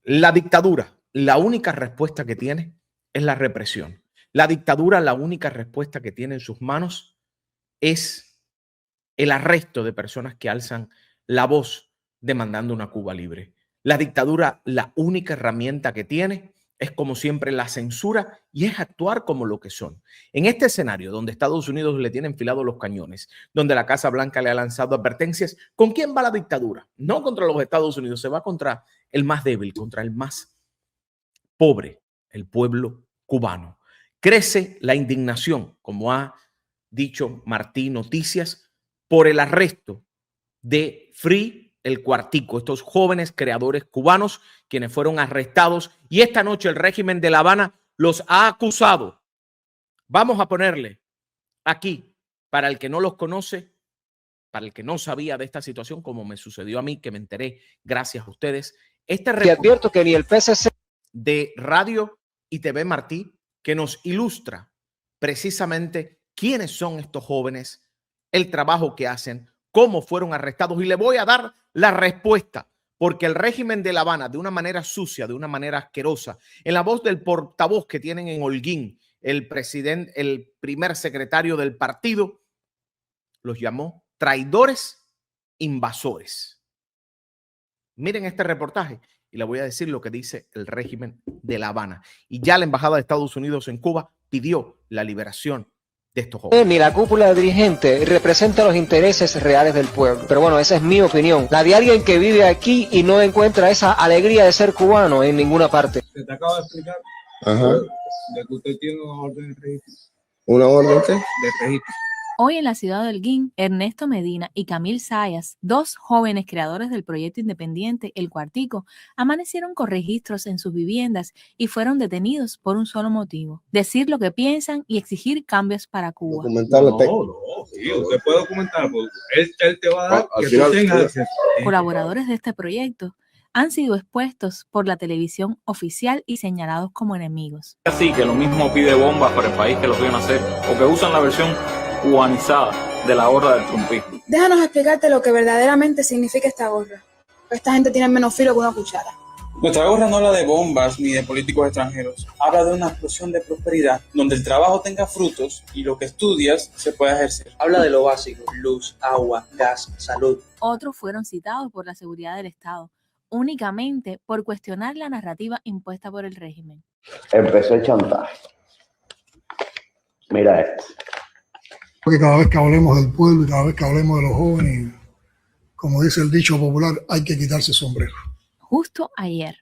La dictadura, la única respuesta que tiene es la represión. La dictadura, la única respuesta que tiene en sus manos es el arresto de personas que alzan la voz demandando una Cuba libre. La dictadura, la única herramienta que tiene es, como siempre, la censura y es actuar como lo que son. En este escenario donde Estados Unidos le tiene enfilados los cañones, donde la Casa Blanca le ha lanzado advertencias, ¿con quién va la dictadura? No contra los Estados Unidos, se va contra el más débil, contra el más pobre, el pueblo cubano. Crece la indignación, como ha dicho Martí Noticias, por el arresto de Free El Cuartico, estos jóvenes creadores cubanos quienes fueron arrestados, y esta noche el régimen de La Habana los ha acusado. Vamos a ponerle aquí, para el que no los conoce, para el que no sabía de esta situación, como me sucedió a mí, que me enteré gracias a ustedes, este advierto que ni el PSC de Radio y TV Martí, que nos ilustra precisamente quiénes son estos jóvenes, el trabajo que hacen, cómo fueron arrestados, y le voy a dar la respuesta, porque el régimen de La Habana, de una manera sucia, de una manera asquerosa, en la voz del portavoz que tienen en Holguín, el presidente, el primer secretario del partido, los llamó traidores, invasores. Miren este reportaje y le voy a decir lo que dice el régimen de La Habana. Y ya la Embajada de Estados Unidos en Cuba pidió la liberación de estos jóvenes. Ni la cúpula dirigente representa los intereses reales del pueblo. Pero bueno, esa es mi opinión. La de alguien que vive aquí y no encuentra esa alegría de ser cubano en ninguna parte. Se te acaba de explicar de que usted tiene una orden de registro. ¿Una orden qué? De registro. Hoy en la ciudad de Holguín, Ernesto Medina y Camil Zayas, dos jóvenes creadores del proyecto independiente El Cuartico, amanecieron con registros en sus viviendas y fueron detenidos por un solo motivo: decir lo que piensan y exigir cambios para Cuba. Sí, usted puede documentar, porque él te va a dar que tú tengas acceso. Colaboradores de este proyecto han sido expuestos por la televisión oficial y señalados como enemigos. Así que lo mismo pide bombas para el país que lo quieren hacer, o que usan la versión cubanizada de la gorra del trumpismo. Déjanos explicarte lo que verdaderamente significa esta gorra. Esta gente tiene menos filo que una cuchara. Nuestra gorra no habla de bombas ni de políticos extranjeros. Habla de una explosión de prosperidad donde el trabajo tenga frutos y lo que estudias se pueda ejercer. Habla de lo básico: luz, agua, gas, salud. Otros fueron citados por la seguridad del Estado, únicamente por cuestionar la narrativa impuesta por el régimen. Empezó el chantaje. Mira esto. Porque cada vez que hablemos del pueblo y cada vez que hablemos de los jóvenes, como dice el dicho popular, hay que quitarse el sombrero. Justo ayer,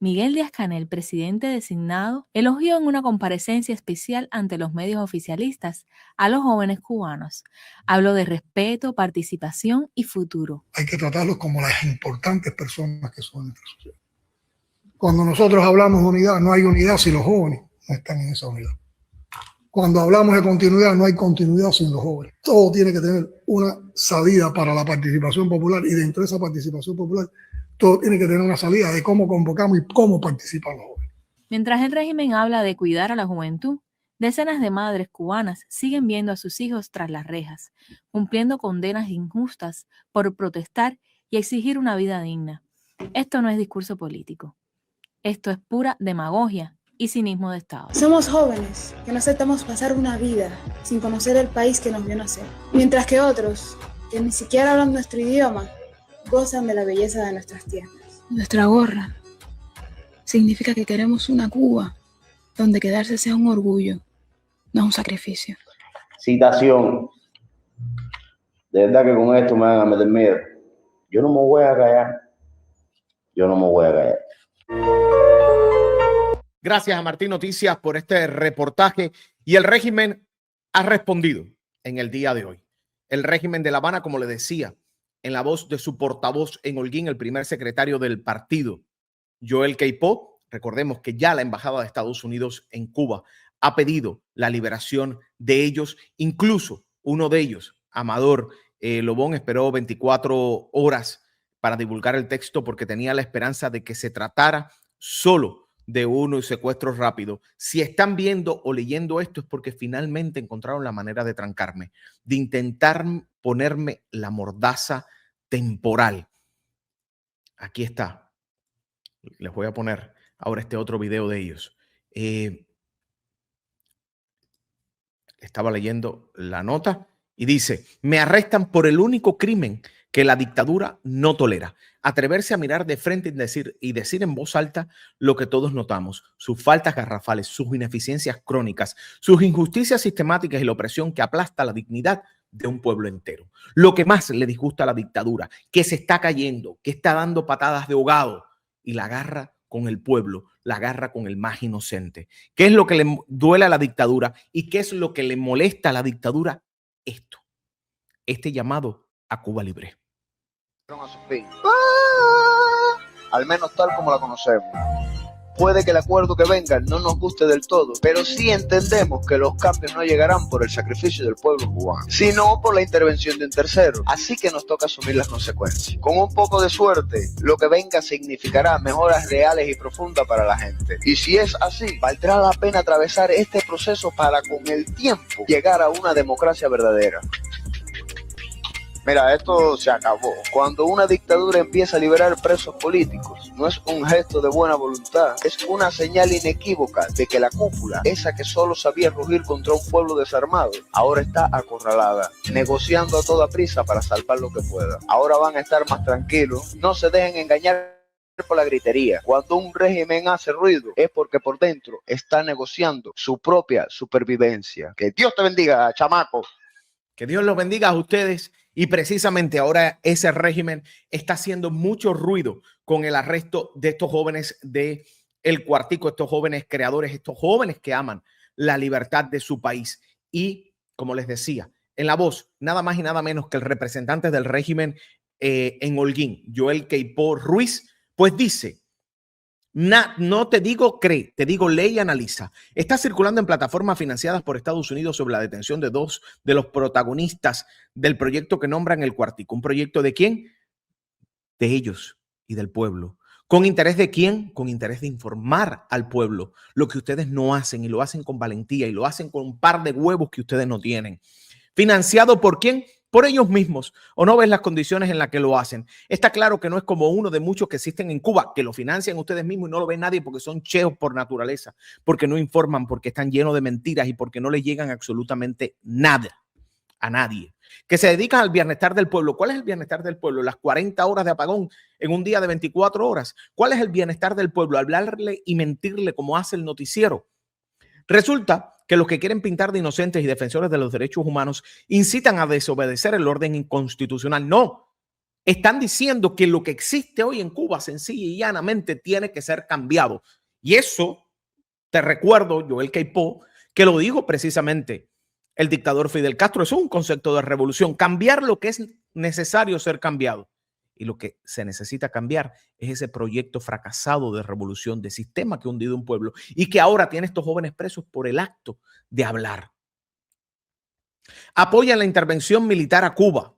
Miguel Díaz-Canel, presidente designado, elogió en una comparecencia especial ante los medios oficialistas a los jóvenes cubanos. Habló de respeto, participación y futuro. Hay que tratarlos como las importantes personas que son en nuestra sociedad. Cuando nosotros hablamos de unidad, no hay unidad si los jóvenes no están en esa unidad. Cuando hablamos de continuidad, no hay continuidad sin los jóvenes. Todo tiene que tener una salida para la participación popular, y dentro de esa participación popular, todo tiene que tener una salida de cómo convocamos y cómo participan los jóvenes. Mientras el régimen habla de cuidar a la juventud, decenas de madres cubanas siguen viendo a sus hijos tras las rejas, cumpliendo condenas injustas por protestar y exigir una vida digna. Esto no es discurso político. Esto es pura demagogia y cinismo de Estado. Somos jóvenes que no aceptamos pasar una vida sin conocer el país que nos vio nacer, mientras que otros, que ni siquiera hablan nuestro idioma, gozan de la belleza de nuestras tierras. Nuestra gorra significa que queremos una Cuba donde quedarse sea un orgullo, no un sacrificio. Citación. De verdad que con esto me van a meter miedo. Yo no me voy a callar. Yo no me voy a callar. Gracias a Martí Noticias por este reportaje, y el régimen ha respondido en el día de hoy. El régimen de La Habana, como le decía, en la voz de su portavoz en Holguín, el primer secretario del partido, Joel Queipo. Recordemos que ya la Embajada de Estados Unidos en Cuba ha pedido la liberación de ellos. Incluso uno de ellos, Amador Lobón, esperó 24 horas para divulgar el texto porque tenía la esperanza de que se tratara solo de un secuestro rápido. Si están viendo o leyendo esto es porque finalmente encontraron la manera de trancarme, de intentar ponerme la mordaza temporal. Aquí está Les voy a poner ahora este otro video de ellos. Estaba leyendo la nota y dice: me arrestan por el único crimen que la dictadura no tolera. Atreverse a mirar de frente y decir en voz alta lo que todos notamos: sus faltas garrafales, sus ineficiencias crónicas, sus injusticias sistemáticas y la opresión que aplasta la dignidad de un pueblo entero. Lo que más le disgusta a la dictadura, que se está cayendo, que está dando patadas de ahogado y la agarra con el pueblo, la agarra con el más inocente. ¿Qué es lo que le duele a la dictadura y qué es lo que le molesta a la dictadura? Este llamado a Cuba Libre. A su fin. Al menos tal como la conocemos. Puede que el acuerdo que venga no nos guste del todo, pero sí entendemos que los cambios no llegarán por el sacrificio del pueblo cubano, sino por la intervención de un tercero. Así que nos toca asumir las consecuencias. Con un poco de suerte, lo que venga significará mejoras reales y profundas para la gente. Y si es así, valdrá la pena atravesar este proceso para con el tiempo llegar a una democracia verdadera. Mira, esto se acabó. Cuando una dictadura empieza a liberar presos políticos, no es un gesto de buena voluntad, es una señal inequívoca de que la cúpula, esa que solo sabía rugir contra un pueblo desarmado, ahora está acorralada, negociando a toda prisa para salvar lo que pueda. Ahora van a estar más tranquilos, no se dejen engañar por la gritería. Cuando un régimen hace ruido es porque por dentro está negociando su propia supervivencia. Que Dios te bendiga, chamaco. Que Dios los bendiga a ustedes. Y precisamente ahora ese régimen está haciendo mucho ruido con el arresto de estos jóvenes de El Cuartico, estos jóvenes creadores, estos jóvenes que aman la libertad de su país. Y como les decía, en la voz, nada más y nada menos que el representante del régimen en Holguín, Joel Queipo Ruiz, pues dice: no te digo cree, te digo lee y analiza. Está circulando en plataformas financiadas por Estados Unidos sobre la detención de 2 de los protagonistas del proyecto que nombran El Cuartico. ¿Un proyecto de quién? De ellos y del pueblo. ¿Con interés de quién? Con interés de informar al pueblo lo que ustedes no hacen, y lo hacen con valentía y lo hacen con un par de huevos que ustedes no tienen. ¿Financiado por quién? Por ellos mismos. ¿O no ves las condiciones en las que lo hacen? Está claro que no es como uno de muchos que existen en Cuba, que lo financian ustedes mismos y no lo ve nadie porque son cheos por naturaleza, porque no informan, porque están llenos de mentiras y porque no le llegan absolutamente nada a nadie. Que se dedican al bienestar del pueblo. ¿Cuál es el bienestar del pueblo? Las 40 horas de apagón en un día de 24 horas. ¿Cuál es el bienestar del pueblo? Hablarle y mentirle como hace el noticiero. Resulta que los que quieren pintar de inocentes y defensores de los derechos humanos incitan a desobedecer el orden inconstitucional. No, están diciendo que lo que existe hoy en Cuba sencilla y llanamente tiene que ser cambiado. Y eso, te recuerdo, Joel Queipo, que lo dijo precisamente el dictador Fidel Castro. Es un concepto de revolución, cambiar lo que es necesario ser cambiado. Y lo que se necesita cambiar es ese proyecto fracasado de revolución, de sistema que ha hundido un pueblo y que ahora tiene estos jóvenes presos por el acto de hablar. Apoyan la intervención militar a Cuba.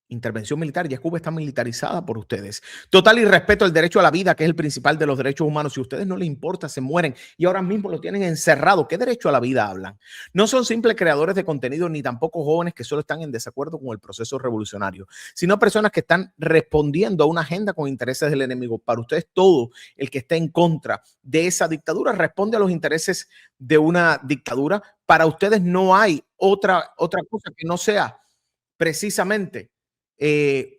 Intervención militar, ya Cuba está militarizada por ustedes. Total irrespeto al derecho a la vida, que es el principal de los derechos humanos. Si a ustedes no les importa, se mueren y ahora mismo lo tienen encerrado. ¿Qué derecho a la vida hablan? No son simples creadores de contenido ni tampoco jóvenes que solo están en desacuerdo con el proceso revolucionario, sino personas que están respondiendo a una agenda con intereses del enemigo. Para ustedes, todo el que está en contra de esa dictadura responde a los intereses de una dictadura. Para ustedes no hay otra cosa que no sea precisamente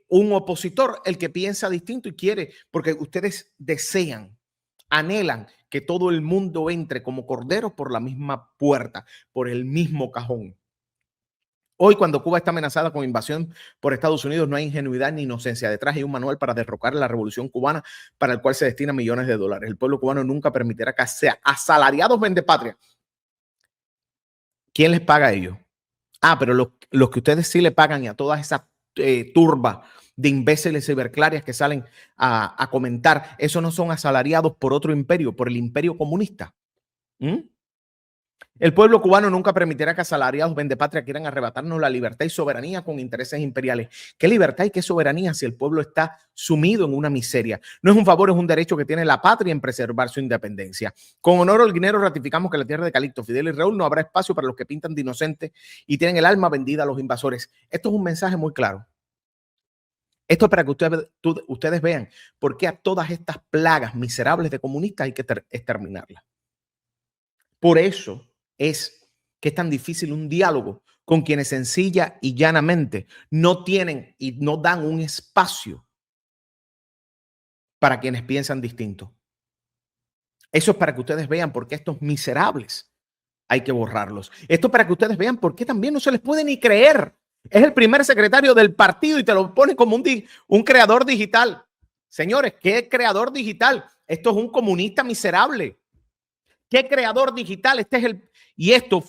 un opositor el que piensa distinto y quiere, porque ustedes desean, anhelan que todo el mundo entre como corderos por la misma puerta, por el mismo cajón. Hoy, cuando Cuba está amenazada con invasión por Estados Unidos, no hay ingenuidad ni inocencia. Detrás hay un manual para derrocar la revolución cubana, para el cual se destinan millones de dólares. El pueblo cubano nunca permitirá que sea asalariados vendepatria. ¿Quién les paga a ellos? Pero los que ustedes sí le pagan, y a todas esas turba de imbéciles ciberclarias que salen a comentar, esos no son asalariados por otro imperio, por el imperio comunista. El pueblo cubano nunca permitirá que asalariados vendepatria quieran arrebatarnos la libertad y soberanía con intereses imperiales. ¿Qué libertad y qué soberanía si el pueblo está sumido en una miseria? No es un favor, es un derecho que tiene la patria en preservar su independencia. Con honor holguinero ratificamos que en la tierra de Calixto, Fidel y Raúl no habrá espacio para los que pintan de inocentes y tienen el alma vendida a los invasores. Esto es un mensaje muy claro. Esto es para que ustedes vean por qué a todas estas plagas miserables de comunistas hay que exterminarlas. Por eso es que es tan difícil un diálogo con quienes sencilla y llanamente no tienen y no dan un espacio para quienes piensan distinto. Eso es para que ustedes vean por qué estos miserables hay que borrarlos. Esto es para que ustedes vean por qué también no se les puede ni creer. Es el primer secretario del partido y te lo pone como un creador digital. Señores, ¿qué creador digital? Esto es un comunista miserable. ¿Qué creador digital? Este es el... Y esto,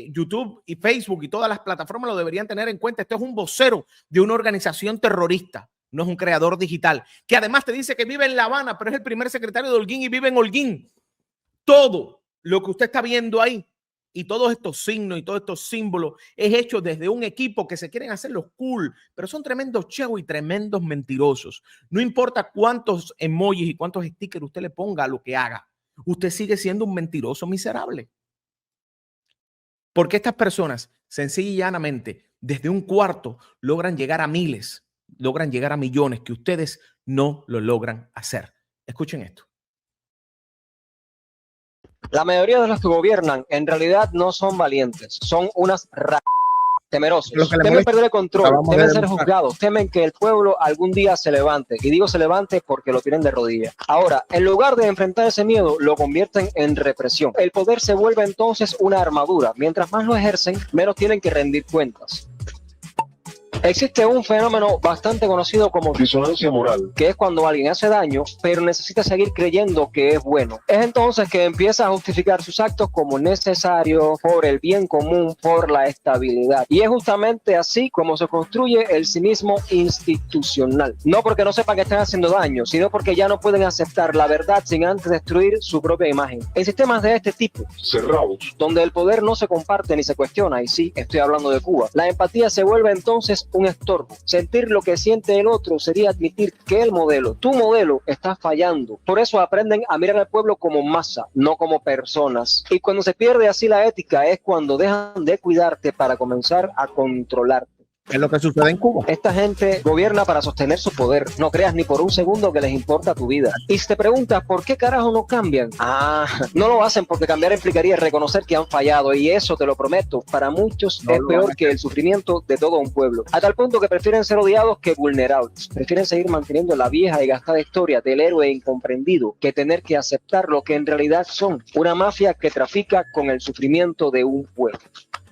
YouTube y Facebook y todas las plataformas lo deberían tener en cuenta. Este es un vocero de una organización terrorista. No es un creador digital. Que además te dice que vive en La Habana, pero es el primer secretario de Holguín y vive en Holguín. Todo lo que usted está viendo ahí y todos estos signos y todos estos símbolos es hecho desde un equipo que se quieren hacer los cool, pero son tremendos chevos y tremendos mentirosos. No importa cuántos emojis y cuántos stickers usted le ponga a lo que haga. Usted sigue siendo un mentiroso miserable. Porque estas personas, sencilla y llanamente, desde un cuarto logran llegar a miles, logran llegar a millones, que ustedes no lo logran hacer. Escuchen esto. La mayoría de los que gobiernan en realidad no son valientes, son unas temerosos. Temen perder el control, temen ser juzgados, temen que el pueblo algún día se levante. Y digo se levante porque lo tienen de rodillas. Ahora, en lugar de enfrentar ese miedo, lo convierten en represión. El poder se vuelve entonces una armadura. Mientras más lo ejercen, menos tienen que rendir cuentas. Existe un fenómeno bastante conocido como disonancia moral, que es cuando alguien hace daño, pero necesita seguir creyendo que es bueno. Es entonces que empieza a justificar sus actos como necesarios por el bien común, por la estabilidad. Y es justamente así como se construye el cinismo institucional. No porque no sepan que están haciendo daño, sino porque ya no pueden aceptar la verdad sin antes destruir su propia imagen. En sistemas de este tipo, cerrados, donde el poder no se comparte ni se cuestiona, y sí, estoy hablando de Cuba, la empatía se vuelve entonces un estorbo. Sentir lo que siente el otro sería admitir que el modelo, tu modelo, está fallando. Por eso aprenden a mirar al pueblo como masa, no como personas. Y cuando se pierde así la ética es cuando dejan de cuidarte para comenzar a controlarte. Es lo que sucede en Cuba. Esta gente gobierna para sostener su poder. No creas ni por un segundo que les importa tu vida. Y si te preguntas por qué carajo no cambian, no lo hacen porque cambiar implicaría reconocer que han fallado. Y eso, te lo prometo, para muchos es peor que el sufrimiento de todo un pueblo. A tal punto que prefieren ser odiados que vulnerables. Prefieren seguir manteniendo la vieja y gastada historia del héroe incomprendido que tener que aceptar lo que en realidad son. Una mafia que trafica con el sufrimiento de un pueblo.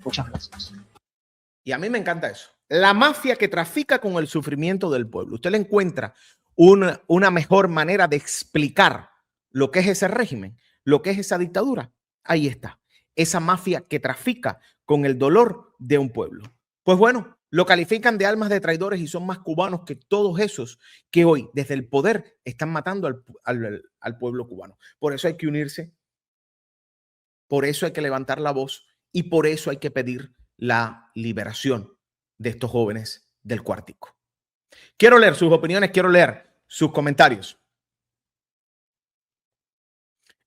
Muchas gracias. Y a mí me encanta eso. La mafia que trafica con el sufrimiento del pueblo. Usted le encuentra una mejor manera de explicar lo que es ese régimen, lo que es esa dictadura. Ahí está. Esa mafia que trafica con el dolor de un pueblo. Pues bueno, lo califican de almas de traidores y son más cubanos que todos esos que hoy desde el poder están matando al pueblo cubano. Por eso hay que unirse. Por eso hay que levantar la voz y por eso hay que pedir la liberación de estos jóvenes del Cuartico. Quiero leer sus opiniones, quiero leer sus comentarios.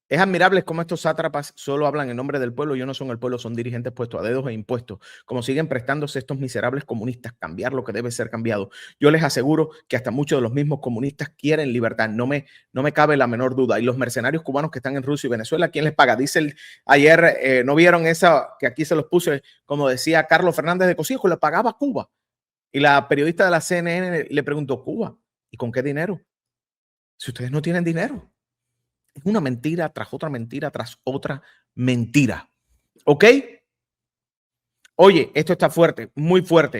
Es admirable cómo estos sátrapas solo hablan en nombre del pueblo. Ellos no son el pueblo, son dirigentes puestos a dedos e impuestos. Como siguen prestándose estos miserables comunistas, cambiar lo que debe ser cambiado. Yo les aseguro que hasta muchos de los mismos comunistas quieren libertad. No me cabe la menor duda. Y los mercenarios cubanos que están en Rusia y Venezuela, ¿quién les paga? Dice ayer, ¿no vieron esa que aquí se los puse? Como decía Carlos Fernández de Cosijo, le pagaba a Cuba. Y la periodista de la CNN le preguntó, ¿Cuba? ¿Y con qué dinero? Si ustedes no tienen dinero. Es una mentira tras otra mentira tras otra mentira. ¿Ok? Oye, esto está fuerte, muy fuerte.